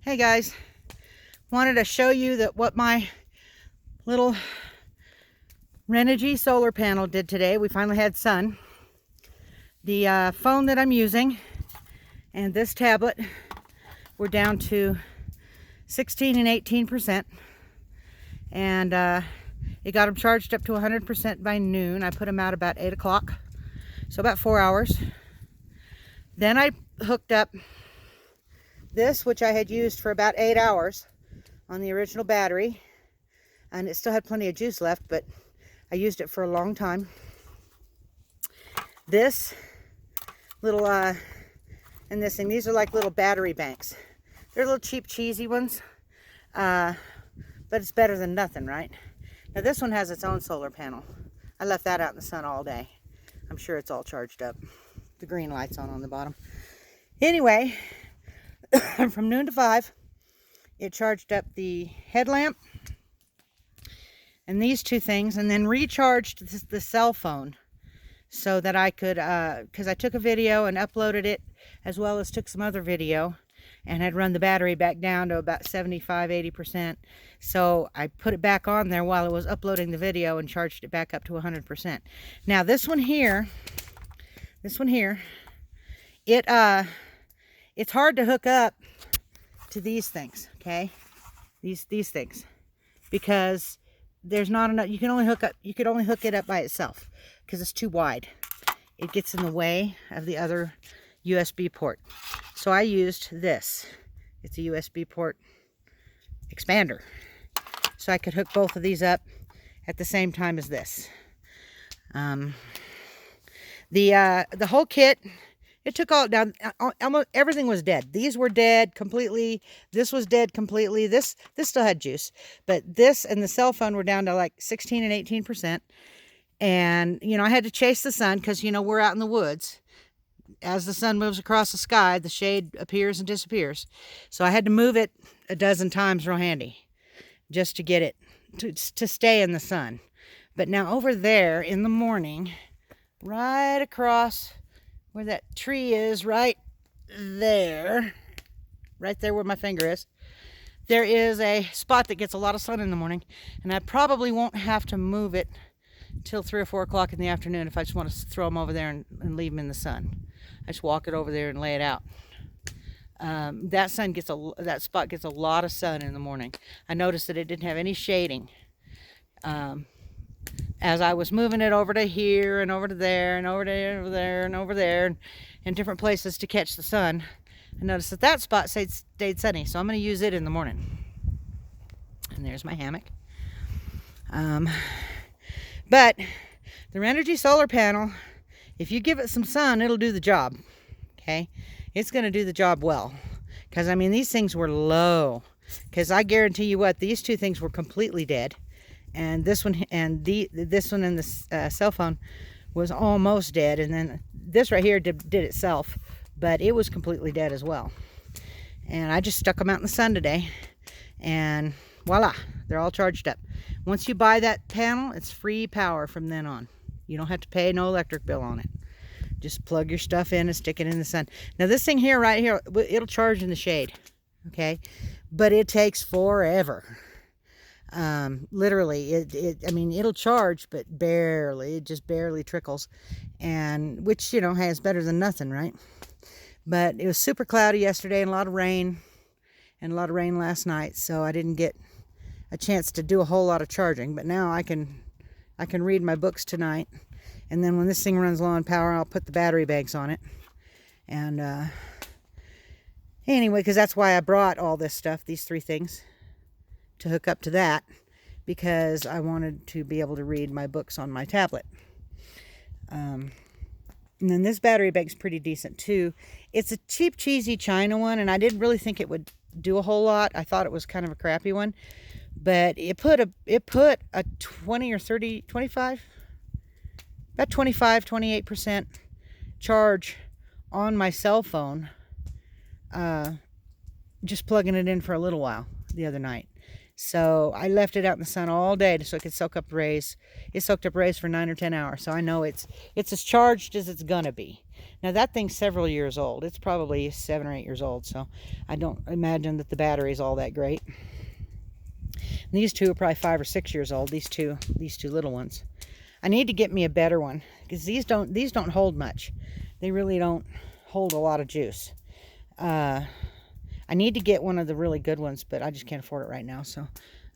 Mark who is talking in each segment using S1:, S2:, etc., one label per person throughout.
S1: Hey guys, wanted to show you that what my little renogy solar panel did today. We finally had sun. The phone that I'm using and this tablet were down to 16 and 18%, and it got them charged up to 100% by noon. I put them out about 8 o'clock, so about 4 hours. Then I hooked up this, which I had used for about 8 hours on the original battery, and it still had plenty of juice left, but I used it for a long time. This little and this thing, these are like little battery banks. They're little cheap cheesy ones, but it's better than nothing, right? Now this one has its own solar panel. I left that out in the sun all day. I'm sure it's all charged up. The green light's on the bottom. Anyway, from noon to 5, it charged up the headlamp and these two things, and then recharged the cell phone so that I could, because I took a video and uploaded it, as well as took some other video, and had run the battery back down to about 75–80%. So I put it back on there while it was uploading the video and charged it back up to 100%. Now this one here, it's hard to hook up to these things, okay? These things, because there's not enough. You could only hook it up by itself because it's too wide. It gets in the way of the other USB port. So I used this. It's a USB port expander. So I could hook both of these up at the same time as this. The whole kit, it took all down. Almost everything was dead. These were dead completely. This was dead completely. This still had juice, but this and the cell phone were down to like 16 and 18%. And you know, I had to chase the sun because, you know, we're out in the woods. As the sun moves across the sky, the shade appears and disappears. So I had to move it a dozen times, real handy, just to get it to stay in the sun. But now over there in the morning, right across where that tree is, right there where my finger is, there is a spot that gets a lot of sun in the morning, and I probably won't have to move it till 3 or 4 o'clock in the afternoon if I just want to throw them over there and leave them in the sun. I just walk it over there and lay it out. That spot gets a lot of sun in the morning. I noticed that it didn't have any shading. As I was moving it over to here and over to there and over to there and over there and different places to catch the sun, I noticed that spot stayed sunny. So I'm going to use it in the morning. And there's my hammock. But the renogy solar panel, if you give it some sun, it'll do the job. Okay? It's going to do the job well. Because, I mean, these things were low. Because I guarantee you what, these two things were completely dead. And this one and this one and the cell phone was almost dead. And then this right here did itself. But it was completely dead as well. And I just stuck them out in the sun today. And voila, they're all charged up. Once you buy that panel, it's free power from then on. You don't have to pay no electric bill on it. Just plug your stuff in and stick it in the sun. Now this thing here, right here, it'll charge in the shade, okay? But it takes forever. Literally, I mean, it'll charge, but barely. It just barely trickles, and which, you know, hey, is better than nothing, right? But it was super cloudy yesterday and a lot of rain, and a lot of rain last night, so I didn't get a chance to do a whole lot of charging. But now I can read my books tonight, and then when this thing runs low on power, I'll put the battery banks on it. And anyway, because that's why I brought all this stuff, these 3 things, to hook up to that, because I wanted to be able to read my books on my tablet. And then this battery bank's pretty decent too. It's a cheap, cheesy China one, and I didn't really think it would do a whole lot. I thought it was kind of a crappy one. But it put a 20 or 30, 25, about 25, 28% charge on my cell phone, just plugging it in for a little while the other night. So I left it out in the sun all day so it could soak up rays. It soaked up rays for 9 or 10 hours. So I know it's as charged as it's gonna be. Now that thing's several years old. It's probably 7 or 8 years old. So I don't imagine that the battery is all that great. And these two are probably 5 or 6 years old. These two little ones. I need to get me a better one because these don't hold much. They really don't hold a lot of juice. I need to get one of the really good ones, but I just can't afford it right now. So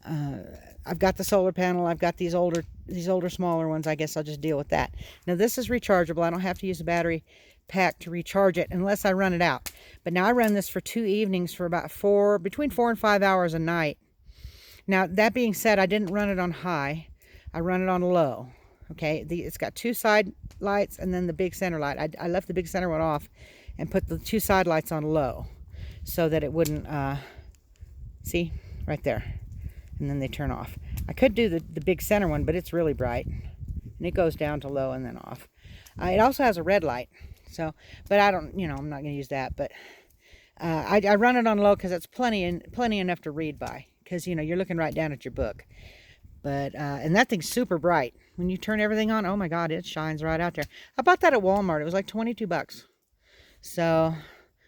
S1: I've got the solar panel. I've got these older smaller ones. I guess I'll just deal with that. Now this is rechargeable. I don't have to use a battery pack to recharge it unless I run it out. But now I run this for 2 evenings for about between 4 and 5 hours a night. Now that being said, I didn't run it on high. I run it on low. Okay, it's got 2 side lights and then the big center light. I left the big center one off and put the 2 side lights on low so that it wouldn't, see, right there. And then they turn off. I could do the big center one, but it's really bright. And it goes down to low and then off. It also has a red light. So, but I don't, I'm not going to use that. But I run it on low because it's plenty enough to read by. Because, you're looking right down at your book. But, and that thing's super bright. When you turn everything on, oh my God, it shines right out there. I bought that at Walmart. It was like 22 bucks. So,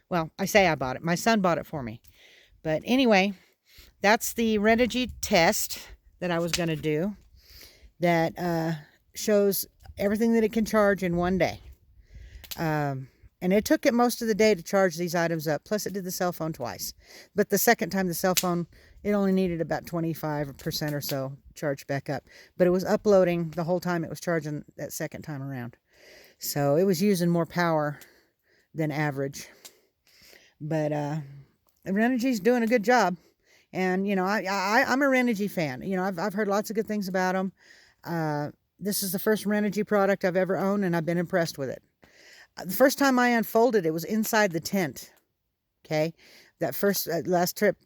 S1: well, I say I bought it. My son bought it for me. But anyway, that's the renogy test that I was going to do. That shows everything that it can charge in one day. And it took it most of the day to charge these items up. Plus it did the cell phone twice. But the second time the cell phone, it only needed about 25% or so charged back up. But it was uploading the whole time it was charging that second time around. So it was using more power than average. But Renogy's doing a good job. And, I'm a Renogy fan. I've heard lots of good things about them. This is the first Renogy product I've ever owned, and I've been impressed with it. The first time I unfolded it was inside the tent. Okay, that last trip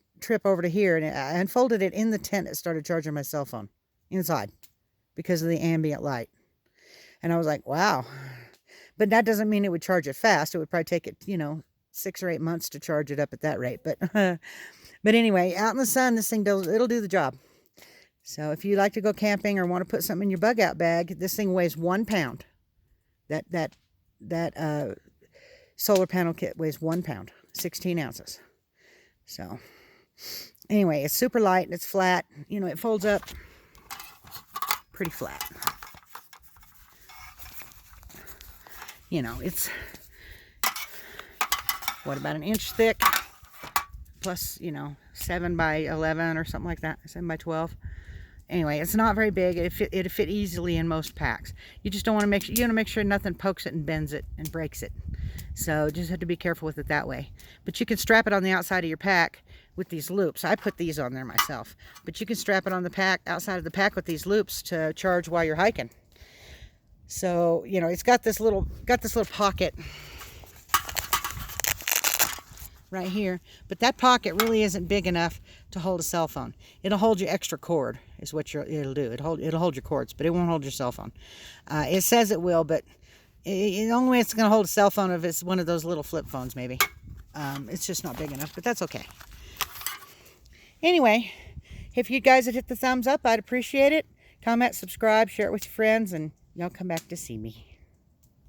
S1: over to here, and I unfolded it in the tent. It started charging my cell phone inside because of the ambient light, and I was like, wow. But that doesn't mean it would charge it fast. It would probably take it, 6 or 8 months to charge it up at that rate. But but anyway, out in the sun, this thing it'll do the job. So if you like to go camping or want to put something in your bug out bag, this thing weighs 1 pound. That solar panel kit weighs 1 pound, 16 ounces. So anyway, it's super light and it's flat. It folds up pretty flat. It's, what, about 1 inch thick, plus, 7 by 11 or something like that, 7 by 12. Anyway, it's not very big. It'd fit easily in most packs. You just don't want to make sure, make sure nothing pokes it and bends it and breaks it. So just have to be careful with it that way. But you can strap it on the outside of your pack with these loops. I put these on there myself. But you can strap it on the pack, outside of the pack with these loops to charge while you're hiking. So, it's got this little pocket right here, but that pocket really isn't big enough to hold a cell phone. It'll hold your extra cord is what it'll do. It'll hold your cords, but it won't hold your cell phone. It says it will, but the only way it's going to hold a cell phone if it's one of those little flip phones, maybe. It's just not big enough, but that's okay. Anyway, if you guys would hit the thumbs up, I'd appreciate it. Comment, subscribe, share it with your friends, and y'all come back to see me.